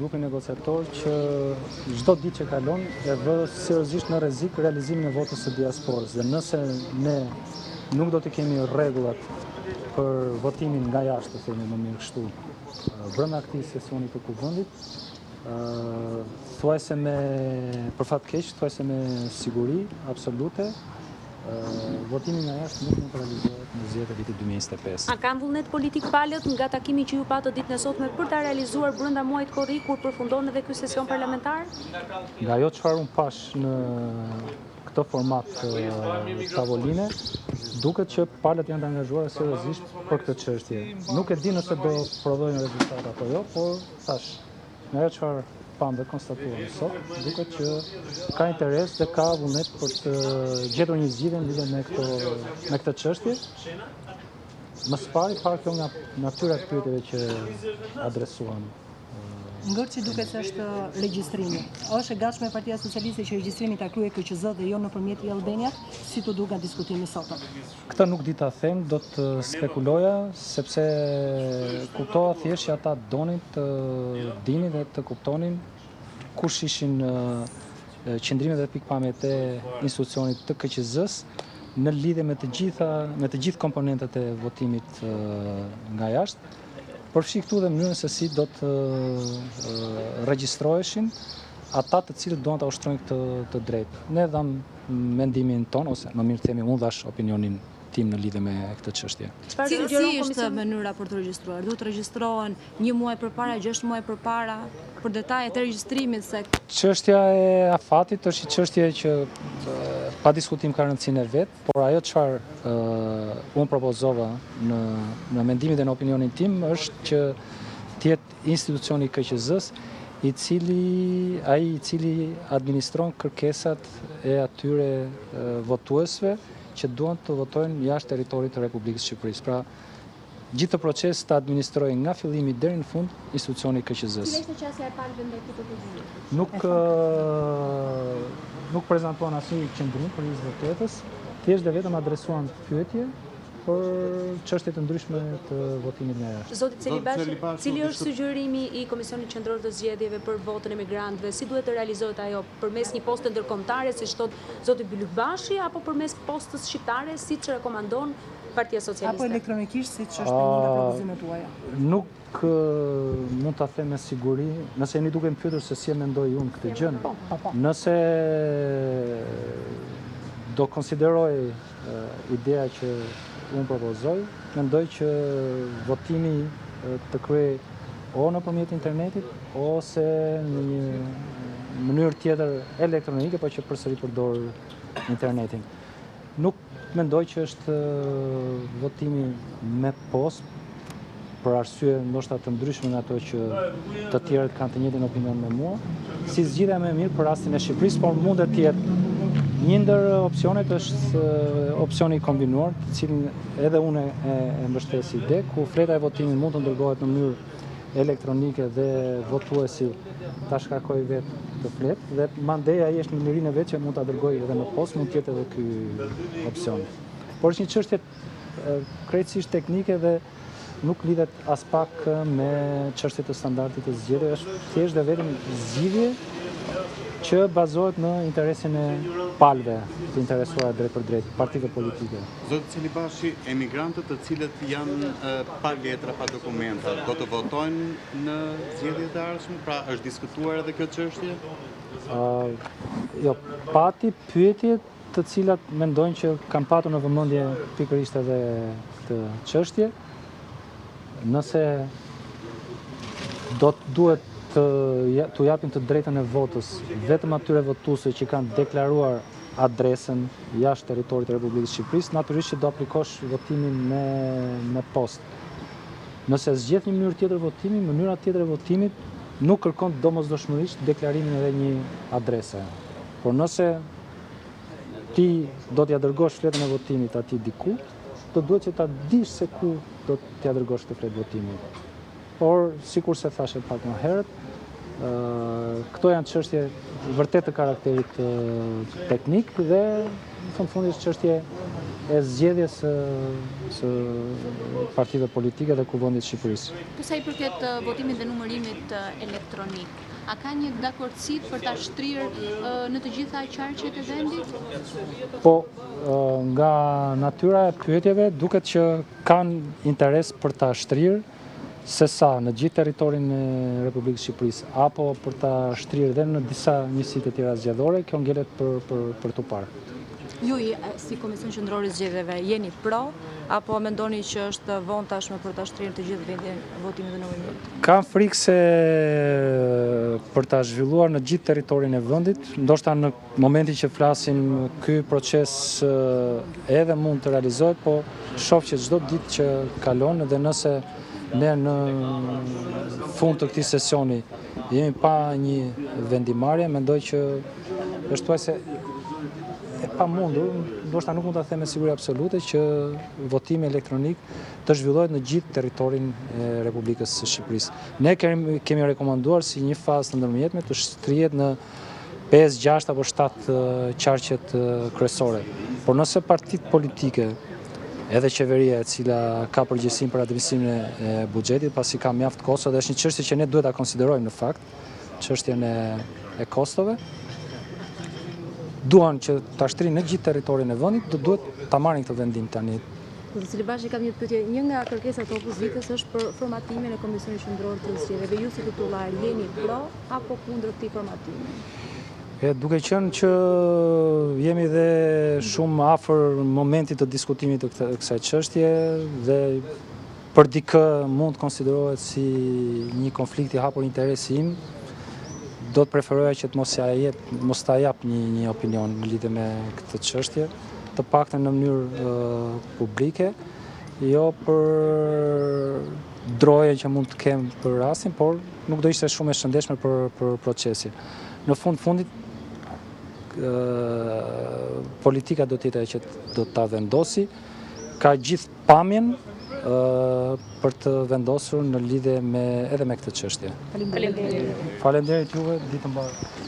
grupin negociator që çdo ditë që kalon e vë seriozisht në rrezik realizimin e votës së diasporës. Dhe nëse ne nuk do të kemi rregullat për votimin nga jashtë, të themi më mirë kështu, brenda këtij sesioni të kuvendit, thuajse me për fat keq, thuajse me siguri absolute, votimi nga jashtë nuk mund të realizohet në zgjedhjet e vitit 2025. A kanë vullnet politik palët nga takimi që ju patë ditën e sotme për ta realizuar brenda muajit korrik kur përfundon edhe ky sesion parlamentar? Nga ajo çfarë un pash në këtë format tavoline, duket që palët janë të angazhuar seriozisht për këtë çështje. Nuk e di nëse do prodhojnë rezultate apo jo, por thash, nga ajo çfarë pam dhe konstatuar sot, duket që ka interes dhe ka vullnet për të gjetur një zgjidhje lidhur me këtë çështje. Më së pari kjo nga natyra e pyetjeve që adresuan. Ngërçi duket se është regjistrimi. Është e gatshme Partia Socialiste që regjistrimi ta kryejë KQZ dhe jo nëpërmjet i Albaniat, si të duket diskutimi sot? Këtë nuk di ta them, do të spekuloja, sepse kuptova thjesht që ata donin të dinin dhe të kuptonin kush ishin qëndrimet dhe pikpamjet e institucionit të KQZ-s në lidhje me të gjithë komponentët e votimit nga jashtë. Përfshi këtu dhe mënyrën se si do të regjistroheshin ata të cilët duan ta ushtrojnë këtë drejtë. Ne dham mendimin ton, ose më mirë themi unë dhash opinionin tim në lidhje me këtë çështje. Si është mënyra për të regjistruar? Duhet të regjistrohen 1 muaj përpara, 6 muaj përpara, për detajet e regjistrimit se çështja e afatit është një çështje që pa diskutim ka rëndësinë e vet, por ajo çfarë unë propozova në mendimin dhe në opinionin tim është që të jetë institucioni i KQZ-s i cili administron kërkesat e atyre votuesve që duan të votojnë jashtë territorit të Republikës së Shqipërisë. Pra, gjithë të proces të administrojë nga fillimi deri në fund institucioni i KQZ-s. Cila ishte qasja e palëve ndaj këtij propozimi? Nuk prezantuan asnjë qendrim për zgjedhjes, thjesht dhe vetëm adresuan pyetje për çështje të ndryshme të votimit nga jashtë. Zoti Celibashi, cili është sugjerimi i Komisionit Qendror të Zgjedhjeve për votën e migrantëve? Si duhet të realizohet ajo? Përmes një poste ndërkombëtare, siç thot zoti Bylykbashi, apo përmes postës shqiptare, siç rekomandon Partia Socialiste? Apo elektronikisht, siç është një nga propozimet tuaja? Nuk mund ta them me siguri, nëse jeni duke më pyetur se si e mendoj unë këtë gjë. Nëse do konsideroj ideja që unë propozoj, mendoj që votimi të kryej o nëpërmjet internetit ose në një mënyrë tjetër elektronike, por që përsëri përdor internetin. Nuk mendoj që është votimi me postë, për arsye ndoshta të ndryshme nga ato që të tjerët kanë të njëjtin opinion me mua, si zgjidhja më e mirë për rastin e Shqipërisë, por mundet të jetë një ndër opsionet është opsioni i kombinuar, të cilin edhe unë e mbështes si ide, ku fleta e votimit mund të dërgohet në mënyrë elektronike dhe votuesi ta shkarkojë vetë të fletë, dhe mandej ai është në mënyrën e vet që mund ta dërgojë edhe në postë, mund të jetë edhe ky opsion. Por është një çështje krejtësisht teknike dhe nuk lidhet as pak me çështjet e standardit të zgjedhjeve, është thjesht dhe vetëm zgjidhje që bazohet në interesin e palëve të interesuara drejt për drejt, partive politike. Zoti Celibashi, emigrantët të cilët janë pa letra, pa dokumenta, do të votojnë në zgjedhjet e ardhshme? Pra, është diskutuar edhe kjo çështje? Jo, pati pyetje të cilat mendojnë që kanë patur në vëmendje pikërisht edhe këtë çështje. Nëse duhet të japin të drejtën e votës vetëm atyre votuesve që kanë deklaruar adresën jashtë territorit të Republikës së Shqipërisë, natyrisht që do aplikosh votimin me postë. Nëse zgjedh një mënyrë tjetër votimi, mënyra tjetër e votimit nuk kërkon domosdoshmërisht deklarimin edhe një adrese. Por nëse ti do t'ja dërgosh fletën e votimit atij diku, do duhet që ta dish se ku do t'ja dërgosh të fletë votimit. Por, sikur se thashe pak më herët, këto janë çështje vërtet të karakterit teknik dhe në fund fundit çështje e zgjedhjes së partive politike dhe kuvendit Shqipërisë. Për sa i përket votimit dhe numërimit elektronik, a ka një dakordsi për ta shtrirë në të gjitha qarqet e vendit? Po, nga natyra e pyetjeve duket që kanë interes për ta shtrirë sesa në gjithë territorin e Republikës Shqipërisë, apo për ta shtrirë dhe në disa njësitë të tjera zgjedhore, kjo ngjelet për tu parë. Ju si Komision Qendror i Zgjedhjeve jeni pro apo mendoni që është vonë tashmë për ta shtrirë të gjithë vendin votimin dhe numërimin? Kam frikë se për ta zhvilluar në gjithë territorin e vendit, ndoshta në momentin që flasim ky proces edhe mund të realizohet, po shoh që çdo ditë që kalon dhe nëse ne në fund të këtij sesioni jemi pa një vendimarrje, mendoj që është thuajse e pamundur, ndoshta nuk mund ta them me siguri absolute, që votimi elektronik të zhvillohet në gjithë territorin e Republikës së Shqipërisë. Ne kemi rekomanduar si një fazë të ndërmjetme të shtrihet në 5, 6 apo 7 qarqet kryesore. Por nëse partitë politike edhe qeveria e cila ka përgjegjësinë për administrimin e buxhetit, pasi ka mjaft kosto dhe është një çështje që ne duhet ta konsiderojmë në fakt, çështjen e kostove. Duan që ta shtrinë në gjithë territorin e vendit, duhet ta marrin këtë vendim tani. Zotëri Bashi, kam një pyetje. Një nga kërkesat e opozitës është për formatimin e Komisionit Qendror të Zgjedhjeve. Ju si titullar jeni pro apo kundër këtij formatimi? Duke qenë që jemi dhe shumë afër momentit të diskutimit të kësaj çështje dhe për dikë mund të konsiderohet si një konflikt i hapur interesi im, do të preferoja që të mos ta jap një opinion në lidhje me këtë çështje, të paktën në mënyrë publike, jo për drojen që mund të kem për rastin, por nuk do ishte shumë e shëndetshme për procesin. Në fundit politika do të jetë ajo që do ta vendosi, ka gjithë pamjen për të vendosur në lidhje edhe me këtë çështje. Faleminderit. Faleminderit juve, ditë mbarë.